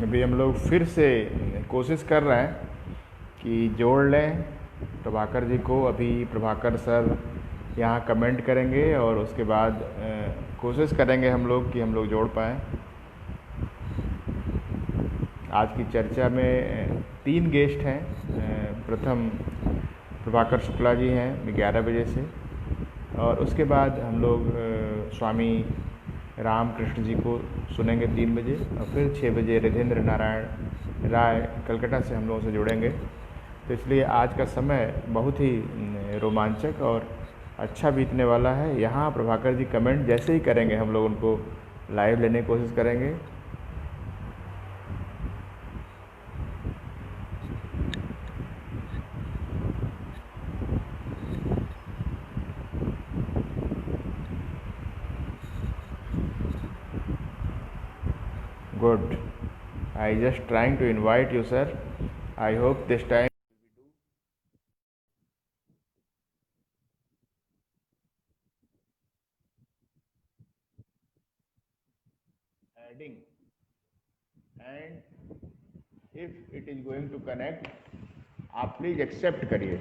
अभी हम लोग फिर से कोशिश कर रहे हैं कि जोड़ लें प्रभाकर जी को। अभी प्रभाकर सर यहाँ कमेंट करेंगे और उसके बाद कोशिश करेंगे हम लोग कि हम लोग जोड़ पाएँ। आज की चर्चा में 3 गेस्ट हैं। प्रथम प्रभाकर शुक्ला जी हैं 11 बजे से, और उसके बाद हम लोग स्वामी रामकृष्ण जी को सुनेंगे 3 बजे, और फिर 6 बजे राजेंद्र नारायण राय कलकत्ता से हम लोगों से जुड़ेंगे। तो इसलिए आज का समय बहुत ही रोमांचक और अच्छा बीतने वाला है। यहाँ प्रभाकर जी कमेंट जैसे ही करेंगे हम लोग उनको लाइव लेने की कोशिश करेंगे। Good. I just trying to invite you, sir. I hope this time adding, and if it is going to connect, आप प्लीज एक्सेप्ट करिए,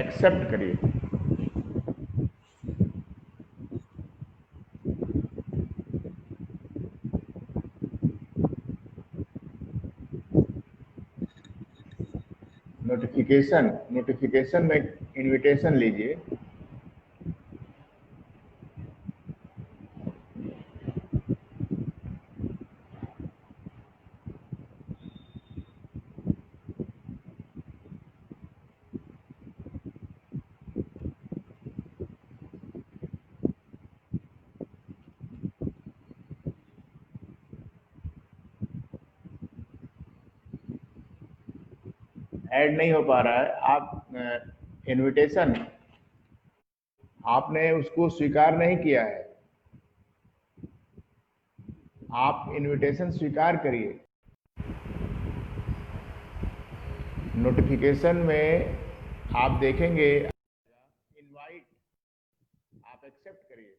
एक्सेप्ट करिए। नोटिफिकेशन में इनविटेशन लीजिए। ऐड नहीं हो पा रहा है। आप इनविटेशन आपने उसको स्वीकार नहीं किया है। आप इनविटेशन स्वीकार करिए। नोटिफिकेशन में आप देखेंगे इनवाइट, आप एक्सेप्ट करिए।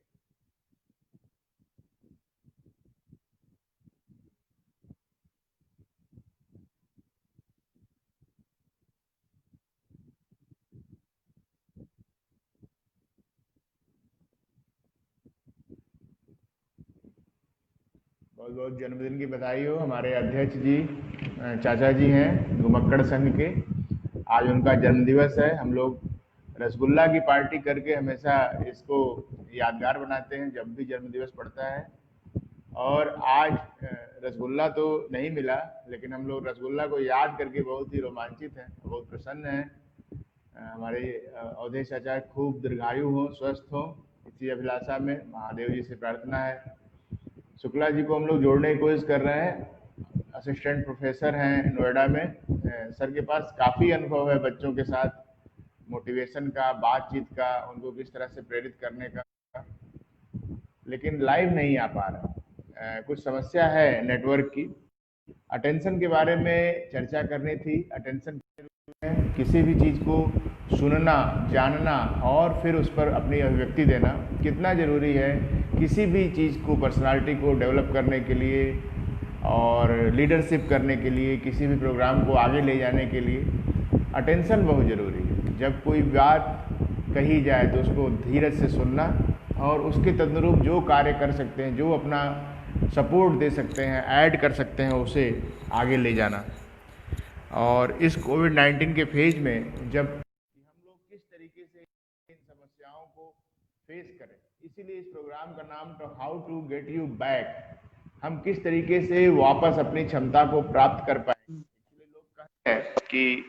बहुत बहुत जन्मदिन की बधाई हो। हमारे अध्यक्ष जी चाचा जी हैं घुमक्कड़ संघ के, आज उनका जन्मदिवस है। हम लोग रसगुल्ला की पार्टी करके हमेशा इसको यादगार बनाते हैं जब भी जन्मदिवस पड़ता है। और आज रसगुल्ला तो नहीं मिला, लेकिन हम लोग रसगुल्ला को याद करके बहुत ही रोमांचित हैं, बहुत प्रसन्न हैं। हमारे अवधेश चाचा खूब दीर्घायु हो, स्वस्थ हो, इसी अभिलाषा में महादेव जी से प्रार्थना है। शुक्ला जी को हम लोग जोड़ने की कोशिश कर रहे हैं। असिस्टेंट प्रोफेसर हैं नोएडा में। सर के पास काफ़ी अनुभव है बच्चों के साथ, मोटिवेशन का, बातचीत का, उनको किस तरह से प्रेरित करने का, लेकिन लाइव नहीं आ पा रहा। कुछ समस्या है नेटवर्क की। अटेंशन के बारे में चर्चा करनी थी। अटेंशन किसी भी चीज़ को सुनना, जानना और फिर उस पर अपनी अभिव्यक्ति देना कितना ज़रूरी है। किसी भी चीज़ को, पर्सनालिटी को डेवलप करने के लिए और लीडरशिप करने के लिए, किसी भी प्रोग्राम को आगे ले जाने के लिए अटेंशन बहुत ज़रूरी है। जब कोई बात कही जाए तो उसको धीरज से सुनना और उसके तदनुरूप जो कार्य कर सकते हैं, जो अपना सपोर्ट दे सकते हैं, ऐड कर सकते हैं, उसे आगे ले जाना। और इस कोविड-19 के फेज में जब हम लोग किस तरीके से इन समस्याओं को फेस करें, इसीलिए इस प्रोग्राम का नाम तो how to get you back, हम किस तरीके से वापस अपनी क्षमता को प्राप्त कर पाए। इसलिए लोग कहते हैं कि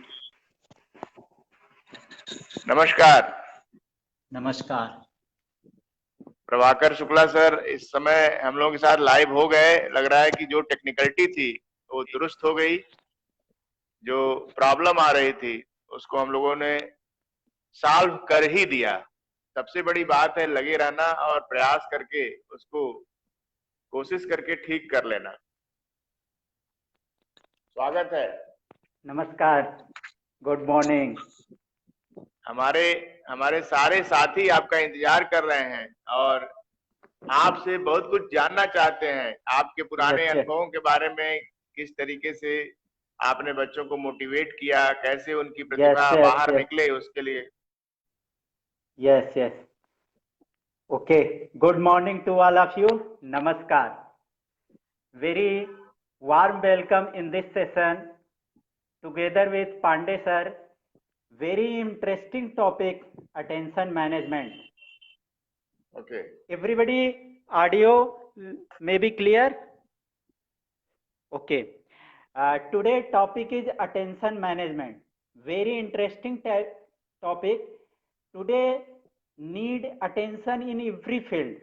नमस्कार। नमस्कार प्रभाकर शुक्ला सर इस समय हम लोगों के साथ लाइव हो गए। लग रहा है कि जो टेक्निकलिटी थी वो दुरुस्त हो गई, जो प्रॉब्लम आ रही थी उसको हम लोगों ने सॉल्व कर ही दिया। सबसे बड़ी बात है लगे रहना और प्रयास करके उसको कोशिश करके ठीक कर लेना। स्वागत है। नमस्कार, गुड मॉर्निंग। हमारे सारे साथी आपका इंतजार कर रहे हैं और आपसे बहुत कुछ जानना चाहते हैं, आपके पुराने अनुभवों के बारे में, किस तरीके से आपने बच्चों को मोटिवेट किया, कैसे उनकी प्रतिभा बाहर निकले उसके लिए। Yes okay, good morning to all of you, नमस्कार, very warm welcome in this session together with Pandey sir. Very interesting topic, attention management. Okay. Everybody, audio may be clear? Okay. Today topic is attention management. Very interesting topic. Today need attention in every field.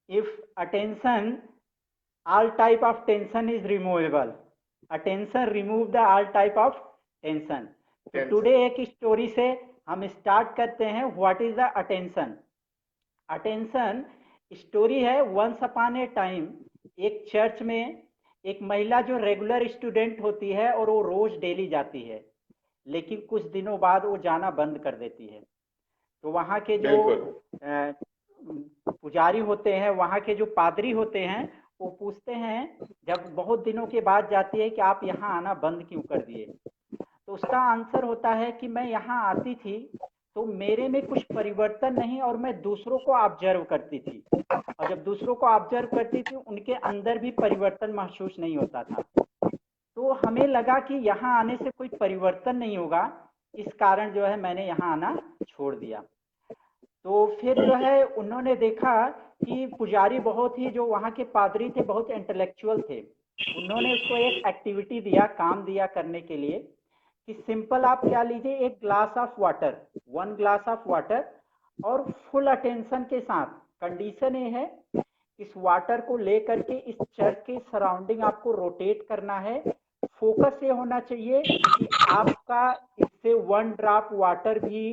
If attention, all type of tension is removable. Attention remove the all type of tension. तो today एक story से हम start करते हैं. What is the attention? Attention story है. Once upon ए time एक church में एक महिला जो रेगुलर स्टूडेंट होती है और वो रोज डेली जाती है, लेकिन कुछ दिनों बाद वो जाना बंद कर देती है. तो वहाँ के जो पुजारी होते हैं, वहाँ के जो पादरी होते हैं, वो पूछते हैं जब बहुत दिनों के बाद जाती है कि आप यहाँ आना बंद क्यों कर दिए? तो उसका आंसर होता है कि मैं यहाँ आती थी तो मेरे में कुछ परिवर्तन नहीं और मैं दूसरों को ऑब्जर्व करती थी, और जब दूसरों को ऑब्जर्व करती थी उनके अंदर भी परिवर्तन महसूस नहीं होता था. तो हमें लगा कि यहाँ आने से कोई परिवर्तन नहीं होगा, इस कारण जो है मैंने यहाँ आना छोड़ दिया. तो फिर जो है उन्होंने देखा कि पुजारी बहुत ही, जो वहाँ के पादरी थे, बहुत इंटेलेक्चुअल थे. उन्होंने उसको एक एक्टिविटी दिया, काम दिया करने के लिए कि सिंपल आप क्या लीजिए, एक glass of water, 1 glass of water, और फुल अटेंशन के साथ, कंडीशन ये है इस वाटर को लेकर के इस चर्च के सराउंडिंग आपको रोटेट करना है. फोकस ये होना चाहिए कि आपका इससे 1 ड्रॉप वाटर भी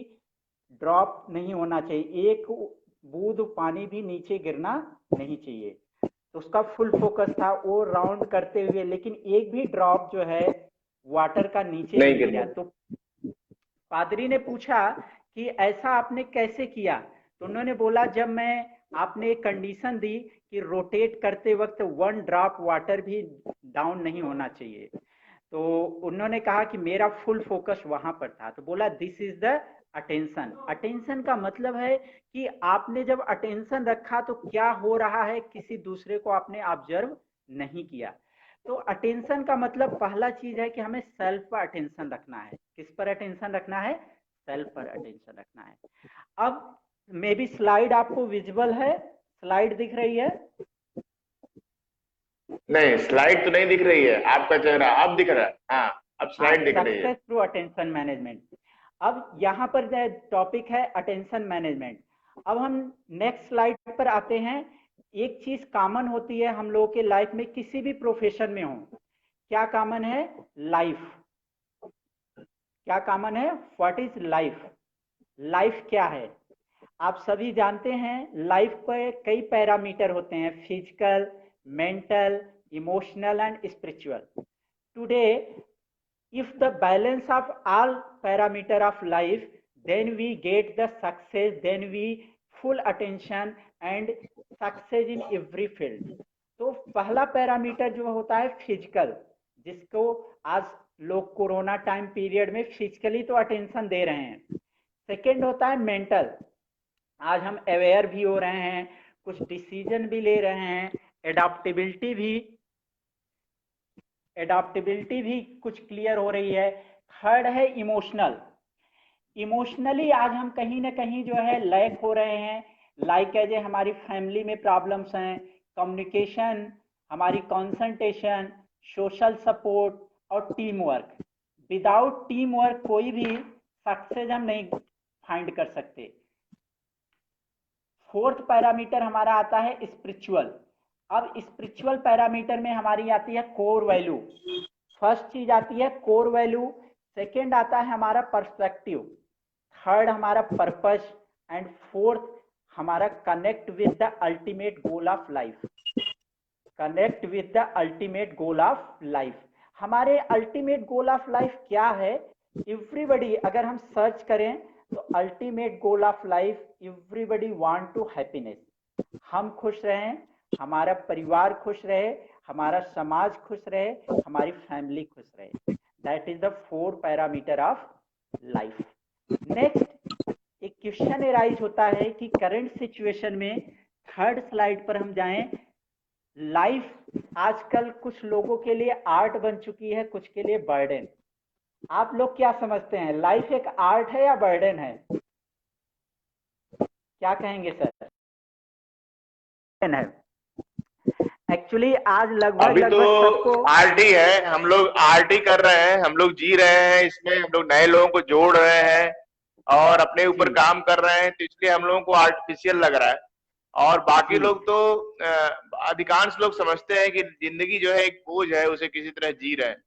ड्रॉप नहीं होना चाहिए, एक बूंद पानी भी नीचे गिरना नहीं चाहिए. तो उसका फुल फोकस था, वो राउंड करते हुए, लेकिन एक भी ड्रॉप जो है वाटर का नीचे नहीं गिरा. तो पादरी ने पूछा कि ऐसा आपने कैसे किया? तो उन्होंने बोला जब मैं, आपने एक कंडीशन दी कि रोटेट करते वक्त 1 ड्रॉप वाटर भी डाउन नहीं होना चाहिए. तो उन्होंने कहा कि मेरा फुल फोकस वहां पर था. तो बोला this is the attention. Attention का मतलब है कि आपने जब अटेंशन रखा तो क्या हो रहा है किसी दूसरे को आपने ऑब्जर्व नहीं किया. तो अटेंशन का मतलब पहला चीज है कि हमें सेल्फ पर अटेंशन रखना है. किस पर अटेंशन रखना है? सेल्फ पर अटेंशन रखना है. अब मे बी स्लाइड आपको विजिबल है, स्लाइड दिख रही है? नहीं, स्लाइड तो नहीं दिख रही है, आपका चेहरा अब दिख रहा है. हाँ, अब स्लाइड दिख रही है. Success through attention management. अब यहाँ पर टॉपिक है अटेंशन मैनेजमेंट. अब हम नेक्स्ट स्लाइड पर आते हैं. एक चीज कॉमन होती है हम लोगों के लाइफ में, किसी भी प्रोफेशन में हो. क्या कॉमन है? लाइफ. क्या कॉमन है? What is life? लाइफ क्या है? आप सभी जानते हैं लाइफ पर कई पैरामीटर होते हैं, physical, mental, emotional and spiritual. Today if the balance of all parameter of life, then we get the success, then we full attention and success in every field. तो पहला पैरामीटर जो होता है physical, जिसको आज लोग कोरोना टाइम पीरियड में physically तो अटेंशन दे रहे हैं. सेकेंड होता है मेंटल. आज हम अवेयर भी हो रहे हैं, कुछ डिसीजन भी ले रहे हैं, एडाप्टेबिलिटी भी कुछ क्लियर हो रही है. थर्ड है इमोशनल. इमोशनली आज हम कहीं ना कहीं जो है लैक हो रहे हैं. लाइक एज ए हमारी फैमिली में प्रॉब्लम्स हैं, कम्युनिकेशन, हमारी कंसंट्रेशन, सोशल सपोर्ट और team work. Without team work कोई भी सक्सेस हम नहीं फाइंड कर सकते. फोर्थ पैरामीटर हमारा आता है स्पिरिचुअल. अब स्पिरिचुअल पैरामीटर में हमारी आती है कोर वैल्यू. फर्स्ट चीज आती है कोर वैल्यू. सेकंड आता है हमारा पर्सपेक्टिव. थर्ड हमारा पर्पस. एंड फोर्थ हमारा connect with the ultimate goal of life. Connect with the ultimate goal of life. हमारे अल्टीमेट गोल ऑफ लाइफ क्या है? एवरीबॉडी, अगर हम सर्च करें तो ultimate goal of life, everybody want to happiness. हम खुश रहें, हमारा परिवार खुश रहे, हमारा समाज खुश रहे, हमारी फैमिली खुश रहे। That is the 4 parameter of life. Next एक क्वेश्चन एराइज होता है कि करंट सिचुएशन में, थर्ड स्लाइड पर हम जाएं, लाइफ आजकल कुछ लोगों के लिए आर्ट बन चुकी है, कुछ के लिए बर्डन। आप लोग क्या समझते हैं, लाइफ एक आर्ट है या बर्डन है? क्या कहेंगे सर? है एक्चुअली आज अभी लगभग तो सबको आरटी है, हम लोग आरटी कर रहे हैं, हम लोग जी रहे हैं इसमें, हम लोग नए लोगों को जोड़ रहे हैं और अपने ऊपर जी काम कर रहे हैं, तो इसलिए हम लोगों को आर्टिफिशियल लग रहा है। और बाकी जी लोग तो अधिकांश लोग समझते हैं कि जिंदगी जो है एक बोझ है, उसे किसी तरह जी रहे हैं।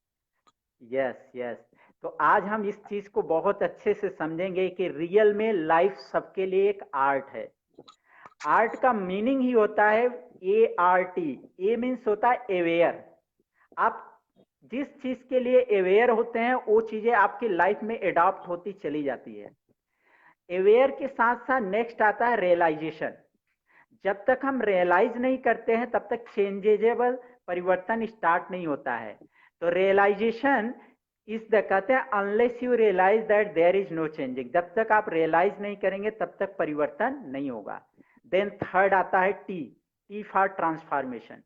Yes yes. तो आज हम इस चीज को बहुत अच्छे से समझेंगे कि रियल में लाइफ सबके लिए एक आर्ट है। आर्ट का मीनिंग ही होता है ART। ए मीन्स होता है अवेयर। आप जिस चीज के लिए अवेयर होते हैं वो चीजें आपकी लाइफ में एडॉप्ट होती चली जाती है। अवेयर के साथ साथ नेक्स्ट आता है रियलाइजेशन। जब तक हम रियलाइज नहीं करते हैं तब तक चेंजेबल परिवर्तन स्टार्ट नहीं होता है। तो रियलाइजेशन इस द कहते हैं unless you realise that there is no changing. जब तक आप रियलाइज नहीं करेंगे तब तक परिवर्तन नहीं होगा। देन थर्ड आता है टी फॉर ट्रांसफॉर्मेशन।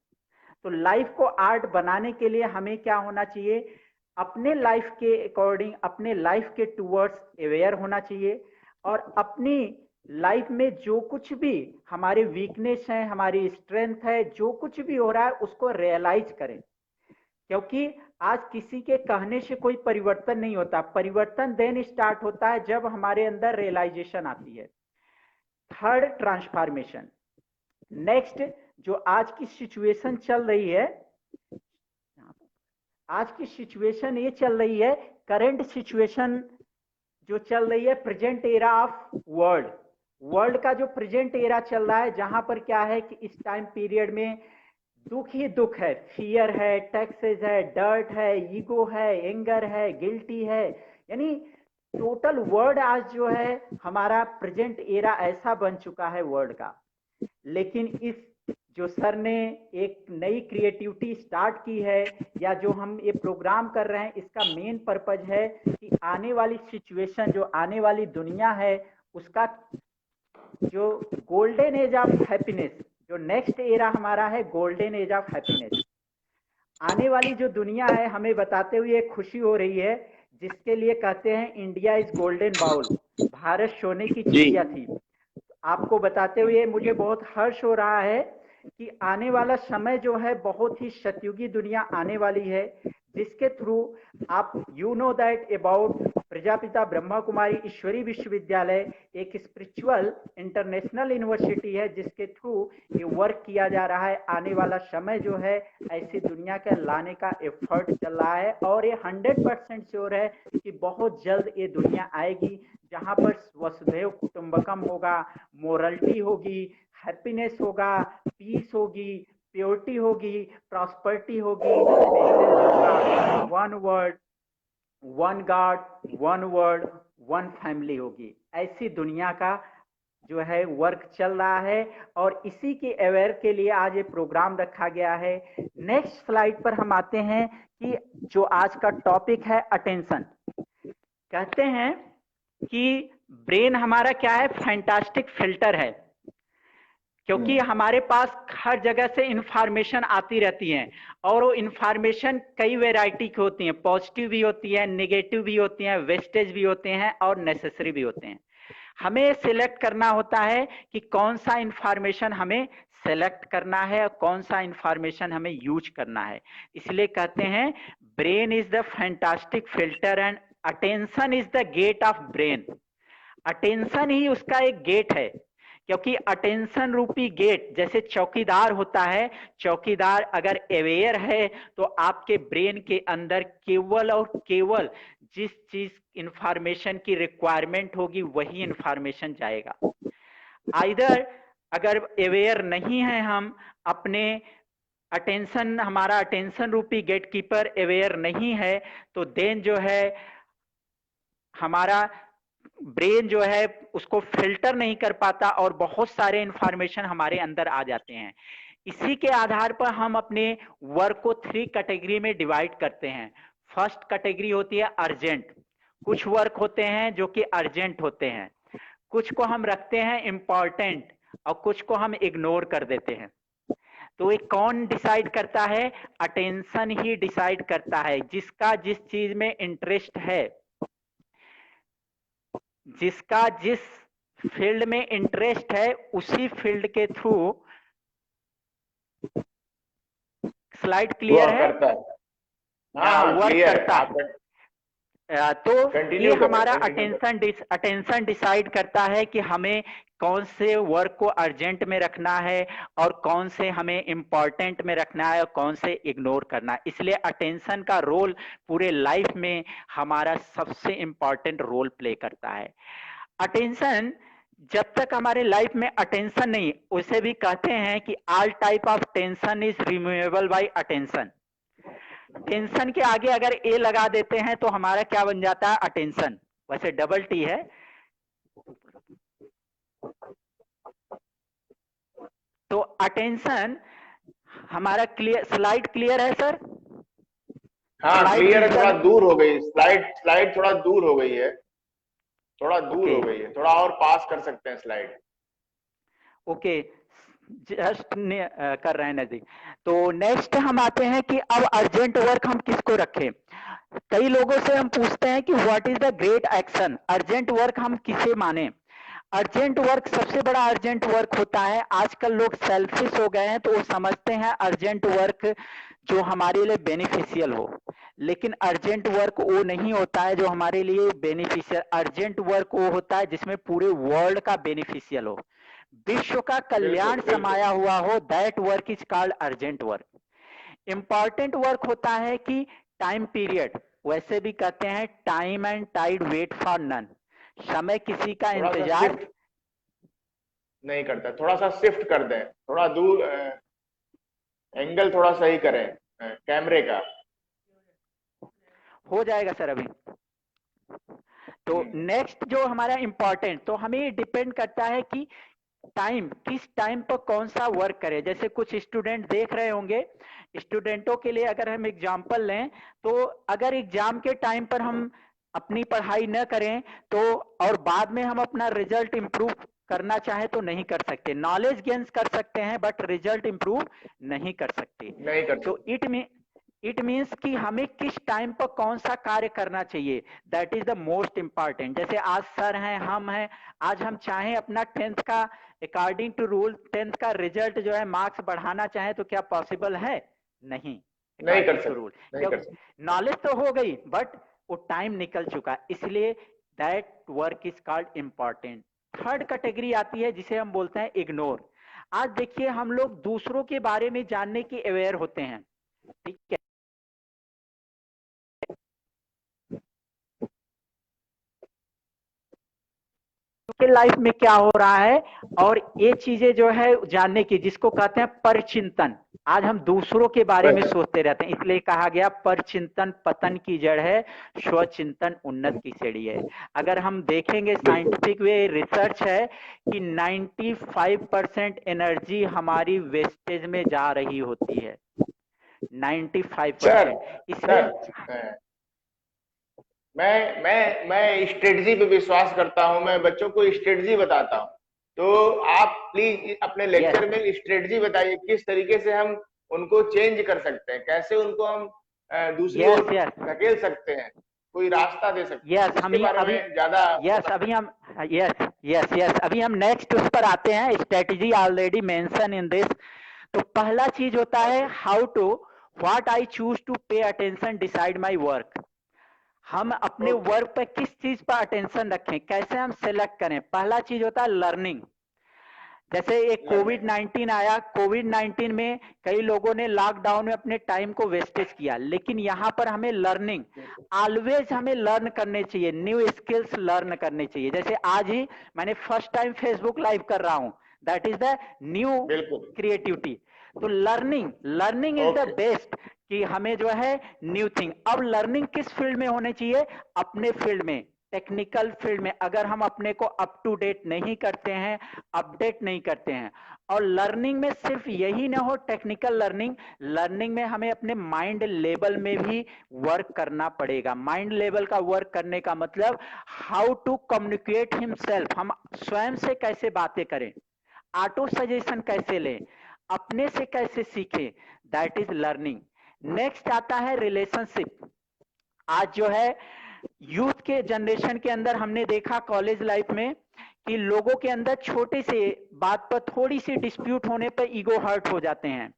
तो लाइफ को आर्ट बनाने के लिए हमें क्या होना चाहिए, अपने लाइफ के अकॉर्डिंग, अपने लाइफ के टूवर्ड्स अवेयर होना चाहिए और अपनी लाइफ में जो कुछ भी हमारे वीकनेस है, हमारी स्ट्रेंथ है, जो कुछ भी हो रहा है उसको रियलाइज करें। क्योंकि आज किसी के कहने से कोई परिवर्तन नहीं होता, परिवर्तन देन स्टार्ट होता है जब हमारे अंदर रियलाइजेशन आती है। Third transformation. नेक्स्ट जो आज की सिचुएशन चल रही है, आज की सिचुएशन ये चल रही है, करंट सिचुएशन जो चल रही है, प्रेजेंट एरा ऑफ वर्ल्ड का जो प्रेजेंट एरा चल रहा है, जहां पर क्या है कि इस टाइम पीरियड में दुख ही दुख है, फियर है, टैक्सेस है, डर्ट है, ईगो है, एंगर है, गिल्टी है, यानी टोटल वर्ल्ड आज जो है हमारा प्रेजेंट एरा ऐसा बन चुका है वर्ल्ड का। लेकिन इस जो सर ने एक नई क्रिएटिविटी स्टार्ट की है या जो हम ये प्रोग्राम कर रहे हैं, इसका मेन पर्पज है कि आने वाली सिचुएशन, जो आने वाली दुनिया है, उसका जो गोल्डन एज ऑफ हैप्पीनेस, जो नेक्स्ट एरा हमारा है गोल्डन एज ऑफ हैप्पीनेस, आने वाली जो दुनिया है, हमें बताते हुए खुशी हो रही है, जिसके लिए कहते हैं India is golden bowl, Bharat सोने की चिड़िया थी। आपको बताते हुए मुझे बहुत हर्ष हो रहा है कि आने वाला समय जो है बहुत ही सतयुगी दुनिया आने वाली है, जिसके थ्रू आप you know that about Prajapita Brahma Kumari Ishwari Vishwavidyalaya एक स्पिरिचुअल इंटरनेशनल यूनिवर्सिटी है, जिसके थ्रू ये वर्क किया जा रहा है। आने वाला समय जो है ऐसी दुनिया के लाने का एफर्ट चल रहा है और ये 100% श्योर है कि बहुत जल्द ये दुनिया आएगी जहां पर वसुधैव कुटुंबकम होगा, मोरलिटी होगी, हैप्पीनेस होगा, पीस होगी, प्योरिटी होगी, प्रॉस्पेरिटी होगी, होगा, one word, one God, one world, one family होगी। ऐसी दुनिया का जो है वर्क चल रहा है और इसी के अवेयर के लिए आज ये प्रोग्राम रखा गया है। नेक्स्ट स्लाइड पर हम आते हैं कि जो आज का टॉपिक है अटेंशन। कहते हैं कि ब्रेन हमारा क्या है, फैंटास्टिक फिल्टर है, क्योंकि हमारे पास हर जगह से इंफॉर्मेशन आती रहती है और वो इंफॉर्मेशन कई वैरायटी की होती है, पॉजिटिव भी होती है, नेगेटिव भी होती है, वेस्टेज भी होते हैं और नेसेसरी भी होते हैं। हमें सिलेक्ट करना होता है कि कौन सा इंफॉर्मेशन हमें सेलेक्ट करना है और कौन सा इंफॉर्मेशन हमें यूज करना है। इसलिए कहते हैं brain is the fantastic filter and attention is the gate of brain. Attention ही उसका एक गेट है, क्योंकि अटेंशन रूपी गेट जैसे चौकीदार होता है, चौकीदार अगर अवेयर है तो आपके ब्रेन के अंदर केवल और केवल जिस चीज इंफॉर्मेशन की रिक्वायरमेंट होगी वही इंफॉर्मेशन जाएगा। आइदर अगर अवेयर नहीं है हम अपने अटेंशन, हमारा अटेंशन रूपी गेटकीपर अवेयर नहीं है, तो देन जो है हमारा ब्रेन जो है उसको फिल्टर नहीं कर पाता और बहुत सारे इंफॉर्मेशन हमारे अंदर आ जाते हैं। इसी के आधार पर हम अपने वर्क को 3 कैटेगरी में डिवाइड करते हैं। फर्स्ट कैटेगरी होती है अर्जेंट। कुछ वर्क होते हैं जो कि अर्जेंट होते हैं, कुछ को हम रखते हैं इम्पॉर्टेंट और कुछ को हम इग्नोर कर देते हैं। तो ये कौन डिसाइड करता है? अटेंशन ही डिसाइड करता है। जिसका जिस चीज में इंटरेस्ट है, जिसका जिस फील्ड में इंटरेस्ट है, उसी फील्ड के थ्रू। स्लाइड क्लियर है? करता है। हाँ, वर्क करता है। तो ये हमारा अटेंशन डिसाइड करता है कि हमें कौन से वर्क को अर्जेंट में रखना है और कौन से हमें इंपॉर्टेंट में रखना है और कौन से इग्नोर करना है। इसलिए अटेंशन का रोल पूरे लाइफ में हमारा सबसे इंपॉर्टेंट रोल प्ले करता है। अटेंशन, जब तक हमारे लाइफ में अटेंशन नहीं, उसे भी कहते हैं कि all type of tension is removable by attention. Tension के आगे अगर ए लगा देते हैं तो हमारा क्या बन जाता है? अटेंशन। वैसे डबल टी है। तो अटेंशन हमारा क्लियर। स्लाइड क्लियर है सर? हाँ, क्लियर है। थोड़ा दूर हो गई स्लाइड थोड़ा दूर हो गई है, थोड़ा दूर हो गई है। थोड़ा और पास कर सकते हैं स्लाइड। ओके, जस्ट कर रहे हैं नजदीक। तो नेक्स्ट हम आते हैं कि अब अर्जेंट वर्क हम किसको रखें। कई लोगों से हम पूछते हैं कि what is the great action, urgent work हम किसे माने। अर्जेंट वर्क, सबसे बड़ा अर्जेंट वर्क होता है, आजकल लोग सेल्फिश हो गए हैं तो वो समझते हैं अर्जेंट वर्क जो हमारे लिए बेनिफिशियल हो, लेकिन अर्जेंट वर्क वो नहीं होता है जो हमारे लिए बेनिफिशियल। अर्जेंट वर्क वो होता है जिसमें पूरे वर्ल्ड का बेनिफिशियल हो, विश्व का कल्याण समाया हुआ हो, that work is called urgent work. Important work होता है कि टाइम पीरियड, वैसे भी कहते हैं time and tide wait for none, समय किसी का इंतजार नहीं करता। थोड़ा सा शिफ्ट कर दें, थोड़ा दूर, एंगल थोड़ा सही करें कैमरे का। हो जाएगा सर अभी। तो नेक्स्ट जो हमारा इंपॉर्टेंट, तो हमें डिपेंड करता है कि टाइम, किस टाइम पर कौन सा वर्क करें। जैसे कुछ स्टूडेंट देख रहे होंगे, स्टूडेंटों के लिए अगर हम एग्जांपल लें तो अगर एग्जाम के टाइम पर हम अपनी पढ़ाई न करें तो और बाद में हम अपना रिजल्ट इंप्रूव करना चाहे तो नहीं कर सकते। नॉलेज गेन्स कर सकते हैं बट रिजल्ट इंप्रूव नहीं कर सकते। तो इट मीन्स कि हमें किस टाइम पर कौन सा कार्य करना चाहिए, that is the most important. जैसे आज सर हैं, हम हैं, आज हम चाहें अपना 10th का अकॉर्डिंग टू रूल 10th का रिजल्ट जो है मार्क्स बढ़ाना चाहें तो क्या पॉसिबल है? नहीं कर सकते। नॉलेज तो हो गई बट वो टाइम निकल चुका, इसलिए that work is called important. Third category आती है जिसे हम बोलते हैं इग्नोर। आज देखिए हम लोग दूसरों के बारे में जानने के अवेयर होते हैं, ठीक है, के लाइफ में क्या हो रहा है, और ये चीजें जो है जानने की, जिसको कहते हैं परचिंतन। आज हम दूसरों के बारे में सोचते रहते हैं, इसलिए कहा गया परचिंतन पतन की जड़ है, स्वचिंतन उन्नत की सीढ़ी है। अगर हम देखेंगे साइंटिफिक वे रिसर्च है कि 95% एनर्जी हमारी वेस्टेज में जा रही होती है, 95%। इसलिए मैं स्ट्रेटजी पे विश्वास करता हूं, मैं बच्चों को स्ट्रेटजी बताता हूं। तो आप प्लीज अपने लेक्चर में स्ट्रेटजी बताइए, किस तरीके से हम उनको चेंज कर सकते हैं, कैसे उनको हम दूसरी ओर धकेल सकते हैं, कोई रास्ता दे सकते हैं। अभी हम नेक्स्ट उस पर आते हैं। Strategy already mention in this. तो पहला चीज होता है how to, what I choose to pay attention decide my work. हम अपने वर्क पे किस चीज पर अटेंशन रखें, कैसे हम सेलेक्ट करें। पहला चीज होता है लर्निंग। जैसे एक कोविड-19 आया, कोविड-19 में कई लोगों ने लॉकडाउन में अपने टाइम को वेस्टेज किया, लेकिन यहाँ पर हमें लर्निंग, ऑलवेज हमें लर्न करने चाहिए, न्यू स्किल्स लर्न करने चाहिए। जैसे आज ही मैंने फर्स्ट टाइम फेसबुक लाइव कर रहा हूं, that is the new creativity. तो लर्निंग इज द बेस्ट कि हमें जो है न्यू थिंग। अब लर्निंग किस फील्ड में होने चाहिए? अपने फील्ड में। टेक्निकल फील्ड में अगर हम अपने को अप टू डेट नहीं करते हैं, अपडेट नहीं करते हैं, और लर्निंग में सिर्फ यही ना हो टेक्निकल लर्निंग, लर्निंग में हमें अपने माइंड लेवल में भी वर्क करना पड़ेगा। माइंड लेवल का वर्क करने का मतलब हाउ टू कम्युनिकेट हिमसेल्फ, हम स्वयं से कैसे बातें करें, ऑटो सजेशन कैसे लें, अपने से कैसे सीखें, दैट इज लर्निंग। नेक्स्ट आता है रिलेशनशिप। आज जो है यूथ के जनरेशन के अंदर हमने देखा कॉलेज लाइफ में कि लोगों के अंदर छोटे से बात पर थोड़ी सी डिस्प्यूट होने पर ईगो हर्ट हो जाते हैं।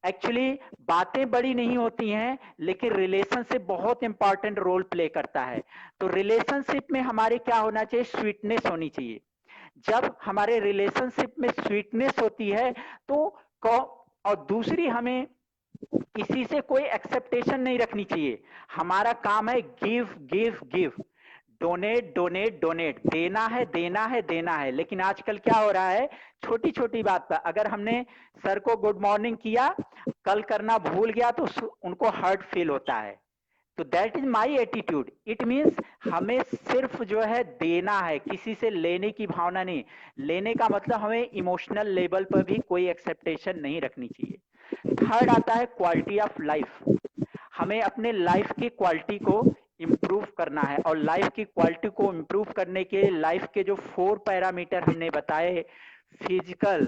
एक्चुअली बातें बड़ी नहीं होती हैं, लेकिन रिलेशनशिप बहुत इंपॉर्टेंट रोल प्ले करता है। तो रिलेशनशिप में हमारे क्या होना चाहिए, स्वीटनेस होनी चाहिए। जब हमारे रिलेशनशिप में स्वीटनेस होती है तो और दूसरी हमें किसी से कोई एक्सेप्टेशन नहीं रखनी चाहिए। हमारा काम है give give give, donate donate donate, देना है देना है देना है। लेकिन आजकल क्या हो रहा है, छोटी छोटी बात पर अगर हमने सर को गुड मॉर्निंग किया, कल करना भूल गया तो उनको हर्ट फील होता है। तो that is my attitude. It means हमें सिर्फ जो है देना है, किसी से लेने की भावना नहीं। लेने का मतलब हमें इमोशनल लेवल पर भी कोई एक्सेप्टेशन नहीं रखनी चाहिए। थर्ड आता है क्वालिटी ऑफ लाइफ। हमें अपने लाइफ की क्वालिटी को इम्प्रूव करना है, और लाइफ की क्वालिटी को इम्प्रूव करने के लाइफ के जो 4 पैरामीटर हमने बताए, physical,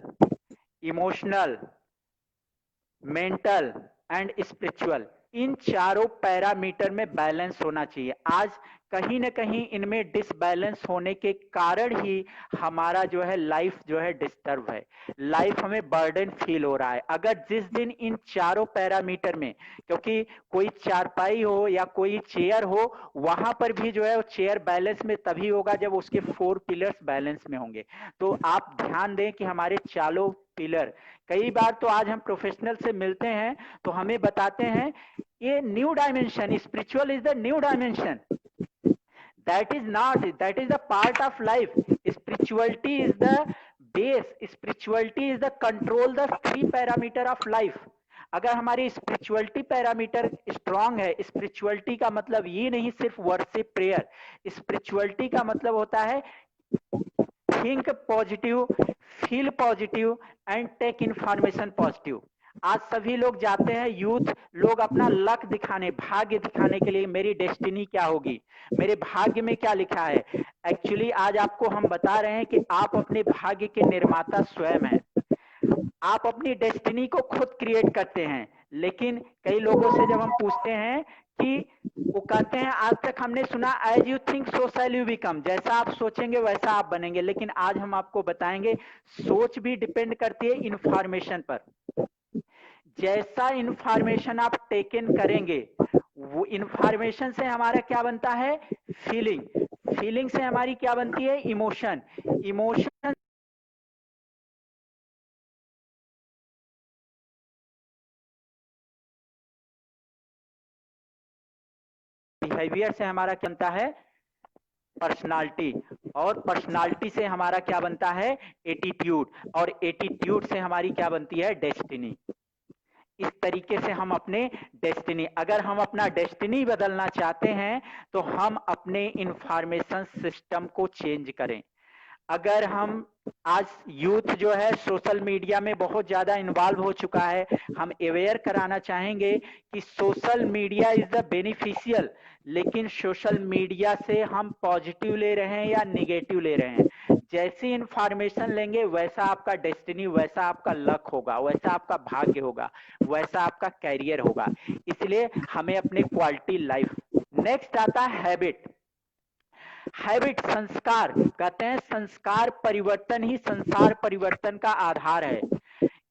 emotional, mental and spiritual, इन चारों पैरामीटर में बैलेंस होना चाहिए। आज कहीं ना कहीं इनमें डिसबैलेंस होने के कारण ही हमारा जो है लाइफ जो है डिस्टर्ब है, लाइफ हमें बर्डन फील हो रहा है। अगर जिस दिन इन चारों पैरामीटर में, क्योंकि कोई चारपाई हो या कोई चेयर हो, वहां पर भी जो है चेयर बैलेंस में तभी होगा जब उसके 4 पिलर्स बैलेंस में होंगे। तो आप ध्यान दें कि हमारे चारों पिलर, कई बार तो आज हम प्रोफेशनल से मिलते हैं तो हमें बताते हैं ये new dimension, spiritual is the new dimension. That is not, that is the part of life. Spirituality is the base, spirituality is the control the 3 parameter of life. अगर हमारी स्पिरिचुअलिटी पैरामीटर स्ट्रांग है, spirituality का मतलब ये नहीं सिर्फ worship prayer, spirituality का मतलब होता है think positive, feel positive and take information positive. आज सभी लोग जाते हैं, यूथ लोग अपना लक दिखाने, भाग्य दिखाने के लिए, मेरी डेस्टिनी क्या होगी, मेरे भाग्य में क्या लिखा है। एक्चुअली आज आपको हम बता रहे हैं कि आप अपने भाग्य के निर्माता स्वयं हैं। आप अपनी डेस्टिनी को खुद क्रिएट करते हैं। लेकिन कई लोगों से जब हम पूछते हैं कि वो कहते हैं आज तक हमने सुना as you think so shall you become, जैसा आप सोचेंगे वैसा आप बनेंगे। लेकिन आज हम आपको बताएंगे सोच भी डिपेंड करती है इंफॉर्मेशन पर। जैसा इंफॉर्मेशन आप टेकन करेंगे, वो इंफॉर्मेशन से हमारा क्या बनता है, फीलिंग, फीलिंग से हमारी क्या बनती है, इमोशन, इमोशन बिहेवियर से हमारा क्या बनता है, पर्सनालिटी, और पर्सनालिटी से हमारा क्या बनता है, एटीट्यूड, और एटीट्यूड से हमारी क्या बनती है, डेस्टिनी। इस तरीके से हम अपने डेस्टिनी, अगर हम अपना डेस्टिनी बदलना चाहते हैं तो हम अपने इंफॉर्मेशन सिस्टम को चेंज करें। अगर हम आज यूथ जो है सोशल मीडिया में बहुत ज्यादा इन्वॉल्व हो चुका है, हम अवेयर कराना चाहेंगे कि social media is the beneficial, लेकिन सोशल मीडिया से हम पॉजिटिव ले रहे हैं या निगेटिव ले रहे हैं। जैसी इंफॉर्मेशन लेंगे वैसा आपका डेस्टिनी, वैसा आपका लक होगा, वैसा आपका भाग्य होगा, वैसा आपका कैरियर होगा। इसलिए हमें अपने क्वालिटी लाइफ। नेक्स्ट आता है हैबिट। हैबिट, संस्कार, कहते हैं संस्कार परिवर्तन ही संसार परिवर्तन का आधार है।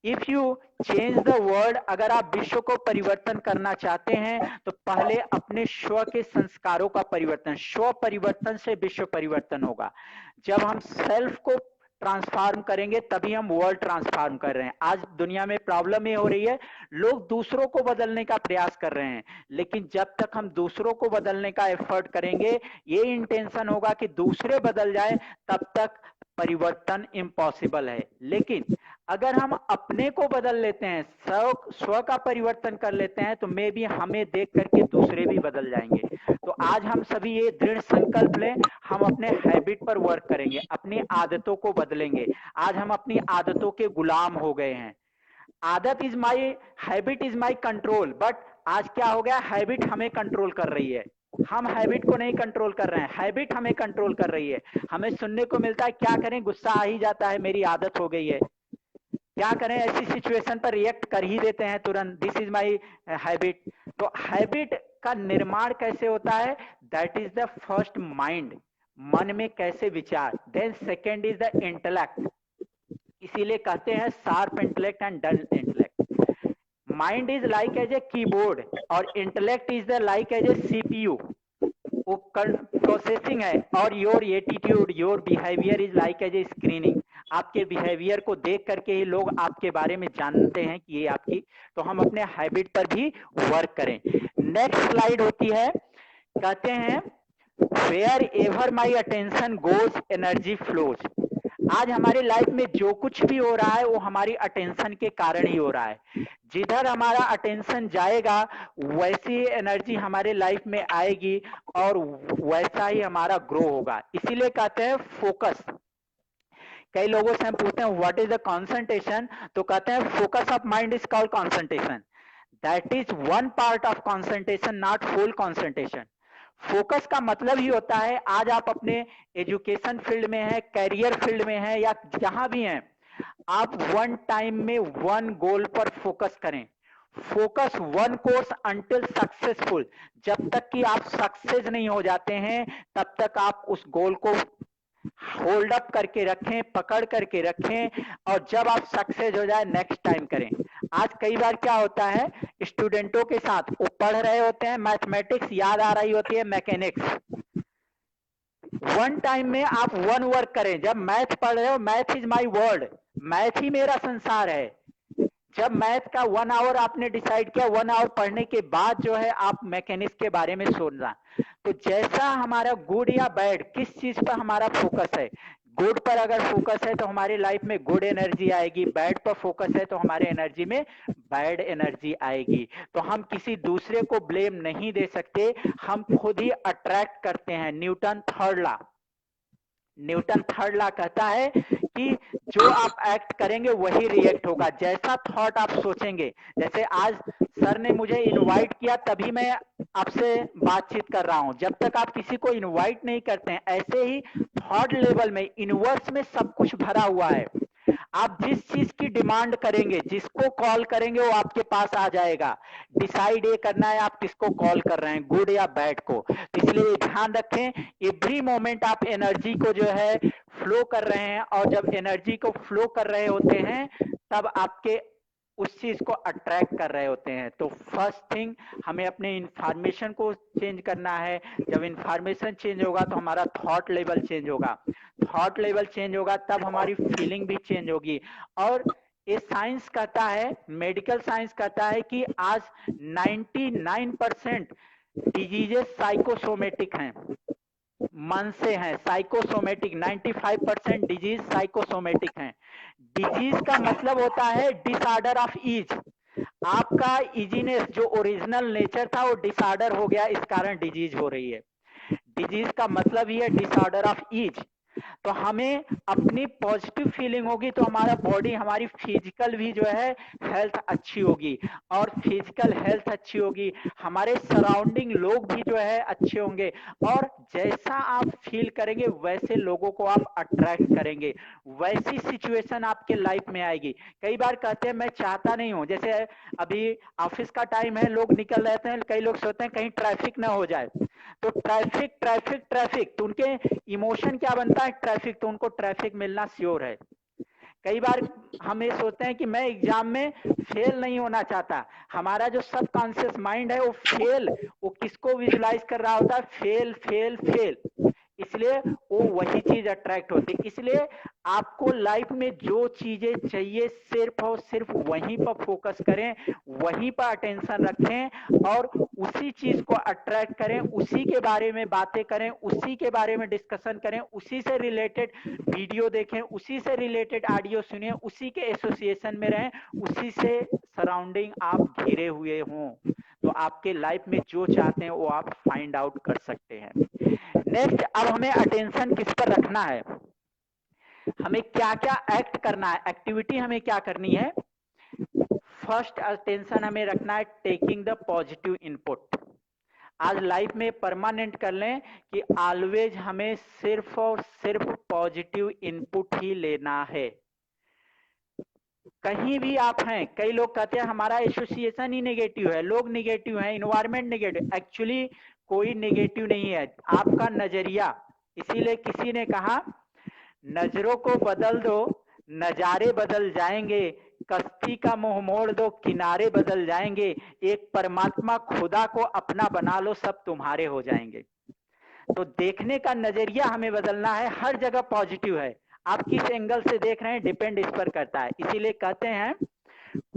If you change the world, अगर आप विश्व को परिवर्तन करना चाहते हैं तो पहले अपने स्व के संस्कारों का परिवर्तन, स्व परिवर्तन से विश्व परिवर्तन होगा। जब हम सेल्फ को ट्रांसफॉर्म करेंगे तभी हम वर्ल्ड ट्रांसफॉर्म कर रहे हैं। आज दुनिया में प्रॉब्लम ये हो रही है, लोग दूसरों को बदलने का प्रयास कर रहे हैं, लेकिन जब तक हम दूसरों को बदलने का एफर्ट करेंगे, ये इंटेंशन होगा कि दूसरे बदल जाए, तब तक परिवर्तन इम्पॉसिबल है। लेकिन अगर हम अपने को बदल लेते हैं, स्व का परिवर्तन कर लेते हैं, तो मे भी हमें देख करके दूसरे भी बदल जाएंगे। तो आज हम सभी ये दृढ़ संकल्प लें, हम अपने हैबिट पर वर्क करेंगे, अपनी आदतों को बदलेंगे। आज हम अपनी आदतों के गुलाम हो गए हैं। आदत is my, habit is my control, but आज क्या हो गया, हैबिट हमें कंट्रोल कर रही है। हम हैबिट को नहीं कंट्रोल कर रहे हैं, हैबिट हमें कंट्रोल कर रही है। हमें सुनने को मिलता है, क्या करें, गुस्सा आ ही जाता है, मेरी आदत हो गई है। क्या करें, ऐसी सिचुएशन पर रिएक्ट कर ही देते हैं तुरंत, दिस इज माई हैबिट। तो हैबिट का निर्माण कैसे होता है, that is the first mind, मन में कैसे विचार, then second is the intellect. इसीलिए कहते हैं sharp intellect and dull intellect. Mind is like as a keyboard और intellect is the like as a CPU, वो प्रोसेसिंग है। और your attitude, your behaviour is like as a screening. आपके behaviour को देख करके ही लोग आपके बारे में जानते हैं कि ये आपकी। तो हम अपने हैबिट पर भी वर्क करें। नेक्स्ट स्लाइड होती है, कहते हैं wherever my attention goes energy flows. आज हमारी लाइफ में जो कुछ भी हो रहा है वो हमारी अटेंशन के कारण ही हो रहा है। जिधर हमारा अटेंशन जाएगा वैसी एनर्जी हमारे लाइफ में आएगी और वैसा ही हमारा ग्रो होगा। इसीलिए कहते हैं फोकस। कई लोगों से हम पूछते हैं व्हाट इज द कंसंट्रेशन, तो कहते हैं focus of mind is called concentration. That is one part of concentration, not full concentration. Focus का मतलब ही होता है, आज आप अपने एजुकेशन फील्ड में है, कैरियर फील्ड में है, या जहां भी हैं, आप वन टाइम में वन गोल पर फोकस करें। Focus one course until successful. जब तक कि आप सक्सेस नहीं हो जाते हैं तब तक आप उस गोल को होल्ड अप करके रखें, पकड़ करके रखें, और जब आप सक्सेस हो जाए नेक्स्ट टाइम करें। आज कई बार क्या होता है, स्टूडेंटों के साथ वो पढ़ रहे होते हैं मैथमेटिक्स, याद आ रही होती है मैकेनिक्स। वन टाइम में आप वन वर्क करें। जब मैथ पढ़ रहे हो, math is my world, math ही मेरा संसार है। जब मैथ का 1 आवर आपने डिसाइड किया, 1 आवर पढ़ने के बाद जो है आप मैकेनिक्स के बारे में सोचना। तो जैसा हमारा गुड या बैड, किस चीज पर हमारा फोकस है, गुड पर अगर फोकस है तो हमारी लाइफ में गुड एनर्जी आएगी, बैड पर फोकस है तो हमारे एनर्जी में बैड एनर्जी आएगी। तो हम किसी दूसरे को ब्लेम नहीं दे सकते, हम खुद ही अट्रैक्ट करते हैं। न्यूटन थर्ड लॉ कहता है कि जो आप एक्ट करेंगे वही रिएक्ट होगा। जैसा थॉट आप सोचेंगे, जैसे आज सर ने मुझे इनवाइट किया तभी मैं आपसे बातचीत कर रहा हूं। जब तक आप किसी को इनवाइट नहीं करते हैं, ऐसे ही थॉट लेवल में, यूनिवर्स में सब कुछ भरा हुआ है। आप जिस चीज की डिमांड करेंगे, जिसको कॉल करेंगे वो आपके पास आ जाएगा। डिसाइड ये करना है आप किसको कॉल कर रहे हैं, गुड या बैड को। इसलिए ध्यान रखें, एवरी मोमेंट आप एनर्जी को जो है फ्लो कर रहे हैं, और जब एनर्जी को फ्लो कर रहे होते हैं तब आपके उस चीज को अट्रैक्ट कर रहे होते हैं। तो फर्स्ट थिंग, हमें अपने इंफॉर्मेशन को चेंज करना है। जब इंफॉर्मेशन चेंज होगा तो हमारा थॉट लेवल चेंज होगा, थॉट लेवल चेंज होगा तब हमारी फीलिंग भी चेंज होगी। और ये साइंस कहता है, मेडिकल साइंस कहता है कि आज 99% डिजीजेस साइकोसोमेटिक हैं, मन से हैं। साइकोसोमेटिक 95% डिजीज साइकोसोमेटिक हैं। डिजीज का मतलब होता है डिसऑर्डर ऑफ ईज। आपका इजीनेस जो ओरिजिनल नेचर था वो डिसऑर्डर हो गया, इस कारण डिजीज हो रही है। डिजीज का मतलब ही है डिसऑर्डर ऑफ ईज। तो हमें अपनी पॉजिटिव फीलिंग होगी तो हमारा बॉडी, हमारी फिजिकल भी जो है हेल्थ अच्छी होगी, और फिजिकल हेल्थ अच्छी होगी, हमारे सराउंडिंग लोग भी जो है अच्छे होंगे, और जैसा आप फील करेंगे वैसे लोगों को आप अट्रैक्ट करेंगे, वैसी सिचुएशन आपके लाइफ में आएगी। कई बार कहते हैं मैं चाहता नहीं हूं, जैसे अभी ऑफिस का टाइम है, लोग निकल रहते हैं, कई लोग सोचते हैं कहीं ट्रैफिक ना हो जाए, तो ट्रैफिक ट्रैफिक ट्रैफिक, तो उनके इमोशन क्या बनता है, ट्रैफिक, तो उनको ट्रैफिक मिलना श्योर है। कई बार हम ये सोचते हैं कि मैं एग्जाम में फेल नहीं होना चाहता, हमारा जो सबकॉन्शियस माइंड है वो फेल, वो किसको विजुलाइज कर रहा होता है, फेल फेल फेल। इसलिए वो वही चीज अट्रैक्ट होती है। इसलिए आपको लाइफ में जो चीजें चाहिए सिर्फ और सिर्फ वहीं पर फोकस करें, वहीं पर अटेंशन रखें और उसी चीज को अट्रैक्ट करें, उसी के बारे में बातें करें, उसी के बारे में डिस्कशन करें, उसी से रिलेटेड वीडियो देखें, उसी से रिलेटेड ऑडियो सुनिए, उसी के एसोसिएशन में रहें, उसी से सराउंडिंग आप घिरे हुए हों, तो आपके लाइफ में जो चाहते हैं वो आप फाइंड आउट कर सकते हैं। नेक्स्ट, अब हमें अटेंशन किस पर रखना है, हमें क्या क्या एक्ट करना है, एक्टिविटी हमें क्या करनी है। फर्स्ट अटेंशन हमें रखना है टेकिंग द पॉजिटिव इनपुट। आज लाइफ में परमानेंट कर लें कि ऑलवेज हमें सिर्फ और सिर्फ पॉजिटिव इनपुट ही लेना है। कहीं भी आप हैं, कई लोग कहते हैं हमारा एसोसिएशन ही नेगेटिव है, लोग नेगेटिव हैं, इन्वायरमेंट नेगेटिव, एक्चुअली कोई नेगेटिव नहीं है, आपका नजरिया। इसीलिए किसी ने कहा नजरों को बदल दो नजारे बदल जाएंगे, कश्ती का मुंह मोड़ दो किनारे बदल जाएंगे, एक परमात्मा खुदा को अपना बना लो सब तुम्हारे हो जाएंगे। तो देखने का नजरिया हमें बदलना है, हर जगह पॉजिटिव है, आप किस एंगल से देख रहे हैं डिपेंड इस पर करता है। इसीलिए कहते हैं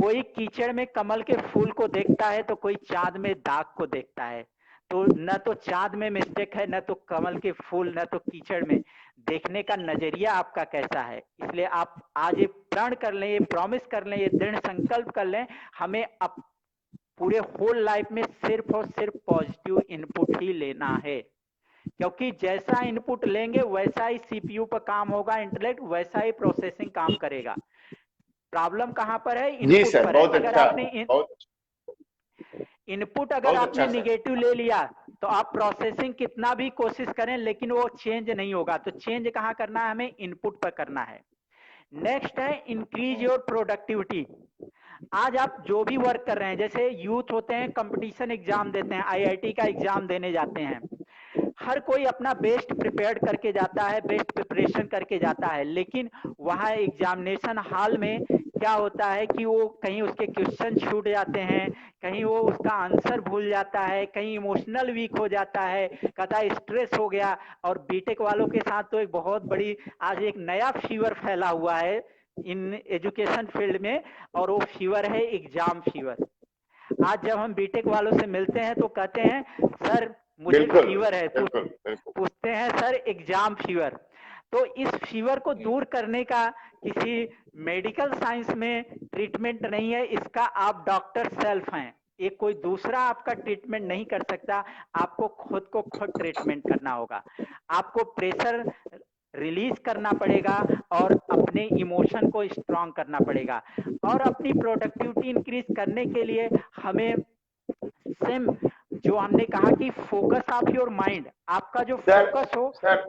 कोई कीचड़ में कमल के फूल को देखता है तो कोई चांद में दाग को देखता है। तो न तो चांद में मिस्टेक है, न तो कमल के फूल, न तो कीचड़ में, देखने का नजरिया आपका कैसा है। इसलिए आप आज ये प्रण कर लें, ये प्रॉमिस कर लें, ये दृढ़ संकल्प कर लें, हमें अब पूरे होल लाइफ में सिर्फ और सिर्फ पॉजिटिव इनपुट ही लेना है, क्योंकि जैसा इनपुट लेंगे वैसा ही सीपीयू पर काम होगा, इंटेलेक्ट वैसा ही प्रोसेसिंग काम करेगा। प्रॉब्लम कहां पर है, इनपुट पर है। अगर आपने इनपुट अगर आपने निगेटिव ले लिया तो आप प्रोसेसिंग कितना भी कोशिश करें लेकिन वो चेंज नहीं होगा। तो चेंज कहां करना है, हमें इनपुट पर करना है। नेक्स्ट है इंक्रीज योर प्रोडक्टिविटी। आज आप जो भी वर्क कर रहे हैं, जैसे यूथ होते हैं कंपटीशन एग्जाम देते हैं, आईआईटी का एग्जाम देने जाते हैं, हर कोई अपना बेस्ट प्रिपेयर्ड करके जाता है, बेस्ट प्रिपरेशन करके जाता है, लेकिन वहां एग्जामिनेशन हॉल में क्या होता है कि वो कहीं उसके क्वेश्चन छूट जाते हैं, कहीं वो उसका आंसर भूल जाता है, कहीं इमोशनल वीक हो जाता है, कहता है स्ट्रेस हो गया। और बीटेक वालों के साथ तो एक बहुत बड़ी आज एक नया फीवर फैला हुआ है इन एजुकेशन फील्ड में, और वो फीवर है एग्जाम फीवर। आज जब हम बीटेक वालों से मिलते हैं तो कहते हैं सर मुझे फीवर है, तो पूछते हैं सर एग्जाम फीवर। तो इस फीवर को दूर करने का किसी मेडिकल साइंस में ट्रीटमेंट नहीं है, इसका आप डॉक्टर सेल्फ हैं, एक कोई दूसरा आपका ट्रीटमेंट नहीं कर सकता, आपको खुद को खुद ट्रीटमेंट करना होगा। आपको प्रेशर रिलीज करना पड़ेगा और अपने इमोशन को स्ट्रांग करना पड़ेगा। और अपनी प्रोडक्टिविटी इंक्रीज करने के लिए हमें सेम जो हमने कहा कि फोकस ऑफ योर माइंड, आपका जो फोकस हो। सर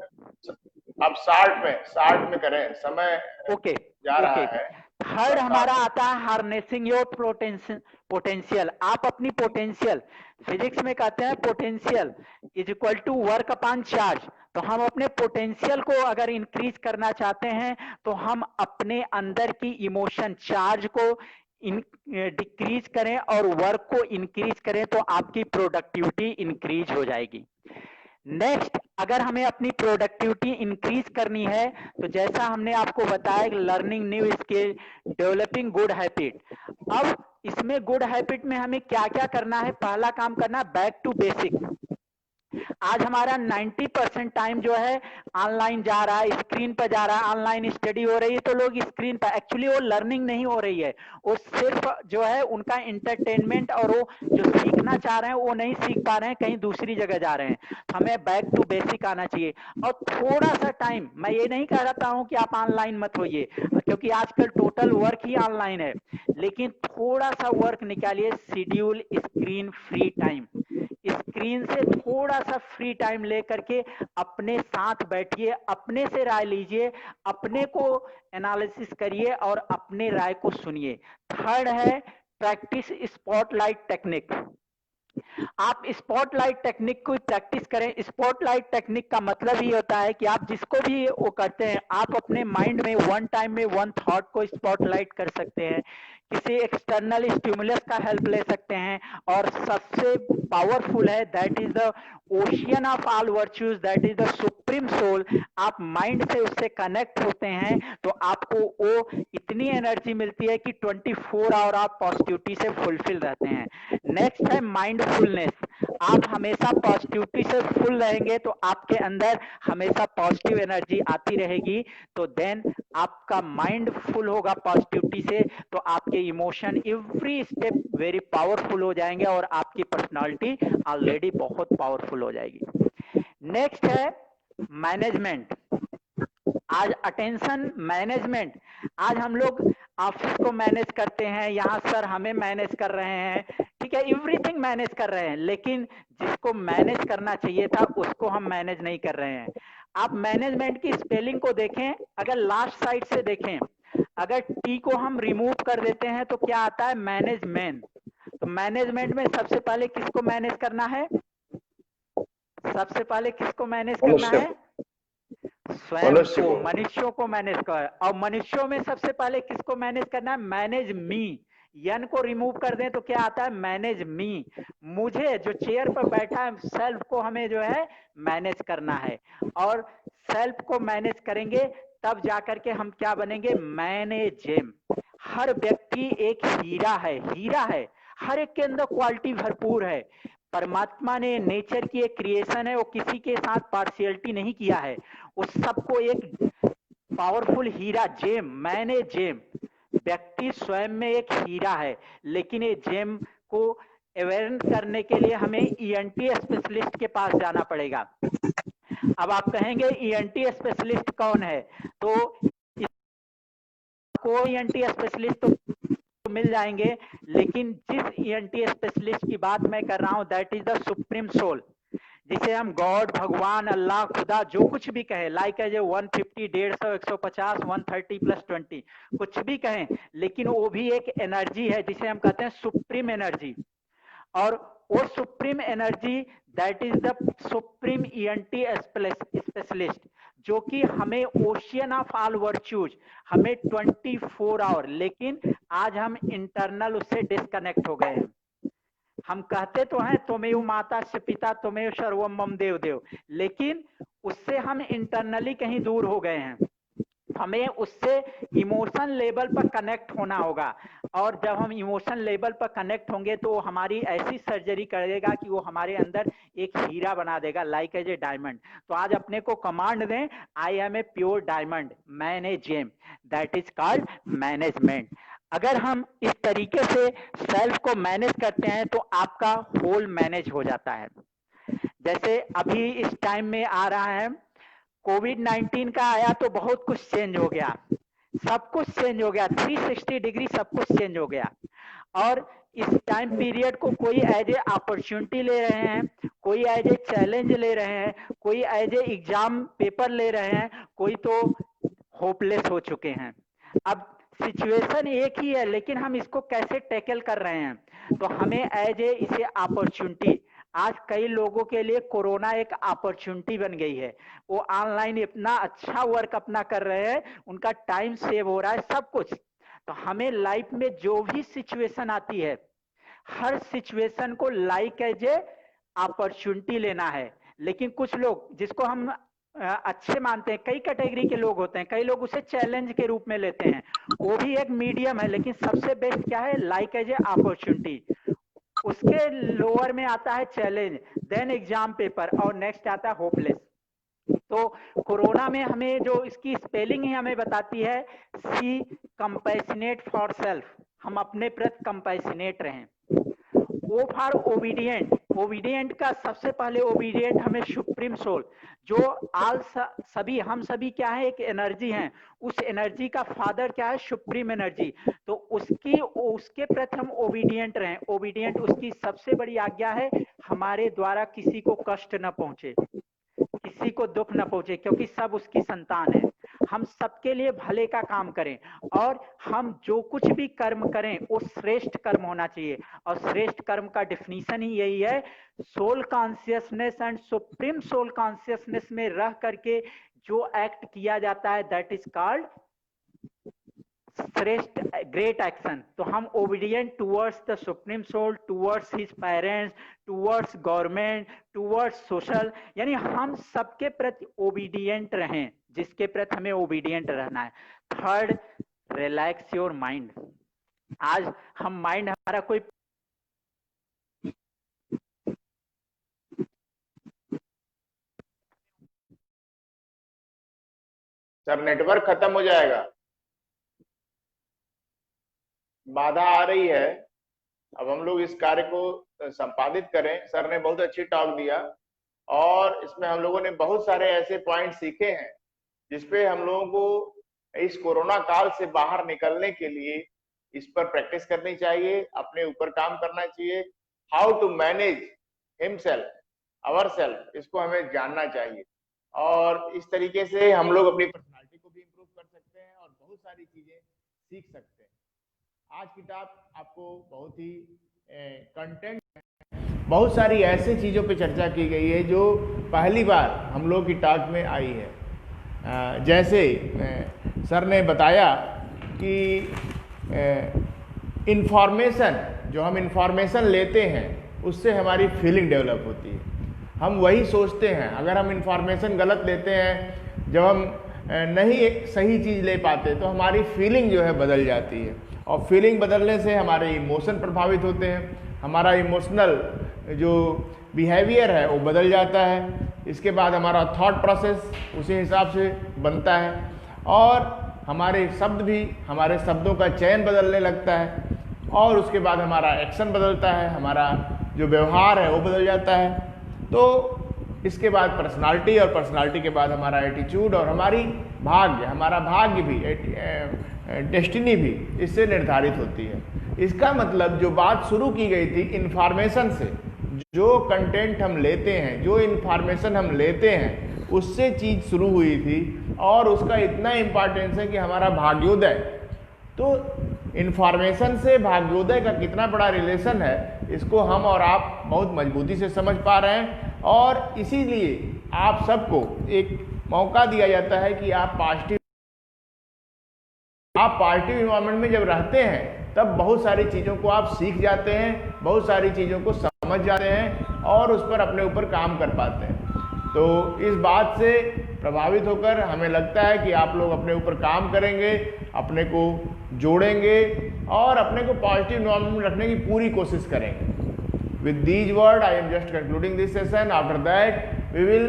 अब 60 में करें, समय ओके जा रहा है। थर्ड हमारा आता है हार्नेसिंग योर पोटेंशियल। आप अपनी पोटेंशियल, फिजिक्स में कहते हैं potential is equal to work upon charge. तो हम अपने पोटेंशियल को अगर इंक्रीज करना चाहते हैं तो हम अपने अंदर की इमोशन चार्ज को डिक्रीज करें और वर्क को इंक्रीज करें, तो आपकी प्रोडक्टिविटी इंक्रीज हो जाएगी। नेक्स्ट, अगर हमें अपनी प्रोडक्टिविटी इंक्रीज करनी है तो जैसा हमने आपको बताया learning new skill, developing good habit. अब इसमें गुड हैबिट में हमें क्या क्या करना है, पहला काम करना बैक टू बेसिक। आज हमारा 90% टाइम जो है ऑनलाइन जा रहा है, स्क्रीन पर जा रहा है, ऑनलाइन स्टडी हो रही है, तो लोग स्क्रीन पर, एक्चुअली वो लर्निंग नहीं हो रही है, वो सिर्फ जो है उनका एंटरटेनमेंट, और वो जो सीखना चाह रहे हैं वो नहीं सीख पा रहे हैं, कहीं दूसरी जगह जा रहे हैं। हमें बैक टू बेसिक आना चाहिए। और थोड़ा सा टाइम, मैं ये नहीं कह रहा हूं कि आप ऑनलाइन मत होइए, क्योंकि आजकल टोटल वर्क ही ऑनलाइन है, लेकिन थोड़ा सा वर्क निकालिए, schedule screen free time, screen से थोड़ा सा फ्री टाइम लेकर के अपने साथ बैठिए, अपने से राय लीजिए, अपने को एनालिसिस करिए और अपने राय को सुनिए। थर्ड है प्रैक्टिस स्पॉटलाइट टेक्निक। आप स्पॉटलाइट टेक्निक को प्रैक्टिस करें। स्पॉटलाइट टेक्निक का मतलब ही होता है कि आप जिसको भी वो करते हैं, आप अपने माइंड में वन टाइम में वन थॉट को स्पॉटलाइट कर सकते हैं किसी एक्सटर्नल स्टिमुलस का हेल्प ले सकते हैं, और सबसे पावरफुल है that is the ocean of all virtues, that is the supreme soul. आप माइंड से उससे कनेक्ट होते हैं तो आपको वो इतनी एनर्जी मिलती है कि 24 आवर आप पॉजिटिविटी से फुलफिल रहते हैं। नेक्स्ट है माइंडफुलनेस। आप हमेशा पॉजिटिविटी से फुल रहेंगे तो आपके अंदर हमेशा पॉजिटिव एनर्जी आती रहेगी, तो देन आपका माइंड फुल होगा पॉजिटिविटी से, तो आपके emotion every step very powerful हो जाएंगे और आपकी पर्सनालिटी ऑलरेडी बहुत पावरफुल हो जाएगी। नेक्स्ट है मैनेजमेंट। आज अटेंशन मैनेजमेंट, आज हम लोग ऑफिस को मैनेज करते हैं, यहाँ सर हमें मैनेज कर रहे हैं, ठीक है, एवरीथिंग मैनेज कर रहे हैं, लेकिन जिसको मैनेज करना चाहिए था उसको हम मैनेज नहीं कर रहे हैं। आप मैनेजमेंट की स्पेलिंग को देखें, अगर लास्ट साइड से देखें, अगर टी को हम रिमूव कर देते हैं तो क्या आता है, मैनेजमेंट। तो मैनेजमेंट में सबसे पहले किसको मैनेज करना है, सबसे पहले किसको मैनेज करना है, स्वयं को, मनुष्यों को मैनेज कर। और मनुष्यों में सबसे पहले किसको मैनेज करना है, मैनेज मी। यन को रिमूव कर दें तो क्या आता है, मैनेज मी। मुझे जो चेयर पर बैठा है, सेल्फ को हमें जो है मैनेज करना है, और सेल्फ को मैनेज करेंगे तब जाकर के हम क्या बनेंगे, मैनेजेम। हर व्यक्ति एक हीरा है, हीरा है, हर एक के अंदर क्वालिटी भरपूर है। परमात्मा ने नेचर की एक क्रिएशन है, वो किसी के साथ पार्शियलिटी नहीं किया है, उस सबको एक पावरफुल हीरा जेम, मैंने जेम। व्यक्ति स्वयं में एक हीरा है, लेकिन ये जेम को अवेयर करने के लिए हमें ईएनटी स्पेशलिस्ट के पास जाना पड़ेगा। अब आप कहेंगे ईएनटी स्पेशलिस्ट कौन है, तो को ईएनटी स्पेशलिस्ट तो मिल जाएंगे, लेकिन जिस ईएनटी स्पेशलिस्ट की बात मैं कर रहा हूं that is the supreme soul, जिसे हम गॉड, भगवान, अल्लाह, खुदा जो कुछ भी कहें, लाइक एज 150, 150, 150, 130 + 20 कुछ भी कहें, लेकिन वो भी एक एनर्जी है जिसे हम कहते हैं सुप्रीम एनर्जी। और वो supreme energy that is the supreme ENT specialist, जो कि हमें ओशियन ऑफ ऑल वर्च्यूज, हमें 24 आवर, लेकिन आज हम इंटरनल उससे डिस्कनेक्ट हो गए हैं। हम कहते तो हैं त्वमेव माता से पिता त्वमेव सर्वम मम देव देव, लेकिन उससे हम इंटरनली कहीं दूर हो गए हैं। हमें उससे इमोशन लेवल पर कनेक्ट होना होगा, और जब हम इमोशन लेवल पर कनेक्ट होंगे तो हमारी ऐसी सर्जरी करेगा कि वो हमारे अंदर एक हीरा बना देगा, लाइक एज ए डायमंड। तो आज अपने को कमांड दें, I am a pure diamond, man a gem, that is called management. अगर हम इस तरीके से सेल्फ को मैनेज करते हैं तो आपका होल मैनेज हो जाता है। जैसे अभी इस टाइम में आ रहा है कोविड-19 का आया तो बहुत कुछ चेंज हो गया, सब कुछ चेंज हो गया, 360 डिग्री सब कुछ चेंज हो गया। और इस टाइम पीरियड को कोई एज ए अपॉर्चुनिटी ले रहे हैं, कोई एज ए चैलेंज ले रहे हैं, कोई एज ए एग्जाम पेपर ले रहे हैं, कोई तो होपलेस हो चुके हैं। अब सिचुएशन एक ही है, लेकिन हम इसको कैसे टैकल कर रहे हैं, तो हमें एज ए इसे अपॉर्चुनिटी, आज कई लोगों के लिए कोरोना एक अपॉर्चुनिटी बन गई है, वो ऑनलाइन इतना अच्छा वर्क अपना कर रहे हैं, उनका टाइम सेव हो रहा है, सब कुछ। तो हमें लाइफ में जो भी सिचुएशन आती है, हर सिचुएशन को लाइक एज ए अपॉर्चुनिटी लेना है। लेकिन कुछ लोग जिसको हम अच्छे मानते हैं, कई कैटेगरी के लोग होते हैं, कई लोग उसे चैलेंज के रूप में लेते हैं, वो भी एक मीडियम है, लेकिन सबसे बेस्ट क्या है, लाइक एज ए अपॉर्चुनिटी। उसके लोअर में आता है चैलेंज, देन एग्जाम पेपर, और नेक्स्ट आता है होपलेस। तो कोरोना में हमें जो इसकी स्पेलिंग ही हमें बताती है, सी कंपैशनेट फॉर सेल्फ, हम अपने प्रति कंपैशनेट रहें। ओ फॉर ओबीडियंट, ओबीडियंट का सबसे पहले ओबीडियंट हमें सुप्रीम सोल, जो आल सभी, हम सभी क्या है, एक एनर्जी हैं, उस एनर्जी का फादर क्या है, सुप्रीम एनर्जी। तो उसके प्रति हम ओबीडियंट रहें। ओबीडियंट उसकी सबसे बड़ी आज्ञा है, हमारे द्वारा किसी को कष्ट न पहुंचे, किसी को दुख न पहुंचे, क्योंकि सब उसकी संतान है। हम सबके लिए भले का काम करें, और हम जो कुछ भी कर्म करें वो श्रेष्ठ कर्म होना चाहिए, और श्रेष्ठ कर्म का डेफिनेशन ही यही है, soul consciousness and supreme soul consciousness में रह करके जो एक्ट किया जाता है दैट इज कॉल्ड श्रेष्ठ ग्रेट एक्शन, तो हम obedient towards the supreme soul, towards his parents, towards government, towards social, यानी हम सबके प्रति ओबीडियंट रहें, जिसके प्रति हमें ओबीडियंट रहना है। Third, relax your mind. आज हम माइंड हमारा कोई सर नेटवर्क खत्म हो जाएगा, बाधा आ रही है। अब हम लोग इस कार्य को संपादित करें। सर ने बहुत अच्छी टॉक दिया और इसमें हम लोगों ने बहुत सारे ऐसे पॉइंट सीखे हैं जिसपे हम लोगों को इस कोरोना काल से बाहर निकलने के लिए इस पर प्रैक्टिस करनी चाहिए, अपने ऊपर काम करना चाहिए। How to manage himself, our self, इसको हमें जानना चाहिए और इस तरीके से हम लोग अपनी पर्सनालिटी को भी इम्प्रूव कर सकते हैं और बहुत सारी चीजें सीख सकते हैं। आज की टॉक आपको बहुत ही कंटेंट, बहुत सारी ऐसी चीज़ों पे चर्चा की गई है जो पहली बार हम लोग की टॉक में आई है। जैसे सर ने बताया कि इंफॉर्मेशन, जो हम इंफॉर्मेशन लेते हैं उससे हमारी फीलिंग डेवलप होती है। हम वही सोचते हैं, अगर हम इंफॉर्मेशन गलत लेते हैं, जब हम नहीं एक सही चीज़ ले पाते तो हमारी फीलिंग जो है बदल जाती है और फीलिंग बदलने से हमारे इमोशन प्रभावित होते हैं, हमारा इमोशनल जो बिहेवियर है वो बदल जाता है। इसके बाद हमारा थॉट प्रोसेस उसी हिसाब से बनता है और हमारे शब्द भी, हमारे शब्दों का चयन बदलने लगता है और उसके बाद हमारा एक्शन बदलता है, हमारा जो व्यवहार है वो बदल जाता है। तो इसके बाद पर्सनालिटी और पर्सनालिटी के बाद हमारा एटीट्यूड और हमारी भाग्य, हमारा भाग्य भी, डेस्टिनी भी इससे निर्धारित होती है। इसका मतलब जो बात शुरू की गई थी इन्फॉर्मेशन से, जो कंटेंट हम लेते हैं, जो इन्फॉर्मेशन हम लेते हैं, उससे चीज़ शुरू हुई थी और उसका इतना इम्पॉर्टेंस है कि हमारा भाग्योदय, तो इन्फॉर्मेशन से भाग्योदय का कितना बड़ा रिलेशन है, इसको हम और आप बहुत मजबूती से समझ पा रहे हैं और इसीलिए आप सबको एक मौका दिया जाता है कि आप पॉजिटिव इन्वायरमेंट में जब रहते हैं तब बहुत सारी चीज़ों को आप सीख जाते हैं, बहुत सारी चीज़ों को समझ जाते हैं और उस पर अपने ऊपर काम कर पाते हैं। तो इस बात से प्रभावित होकर हमें लगता है कि आप लोग अपने ऊपर काम करेंगे, अपने को जोड़ेंगे और अपने को पॉजिटिव इन्वायरमेंट में रखने की पूरी कोशिश करेंगे। With these words, I am just concluding this session. After that, we will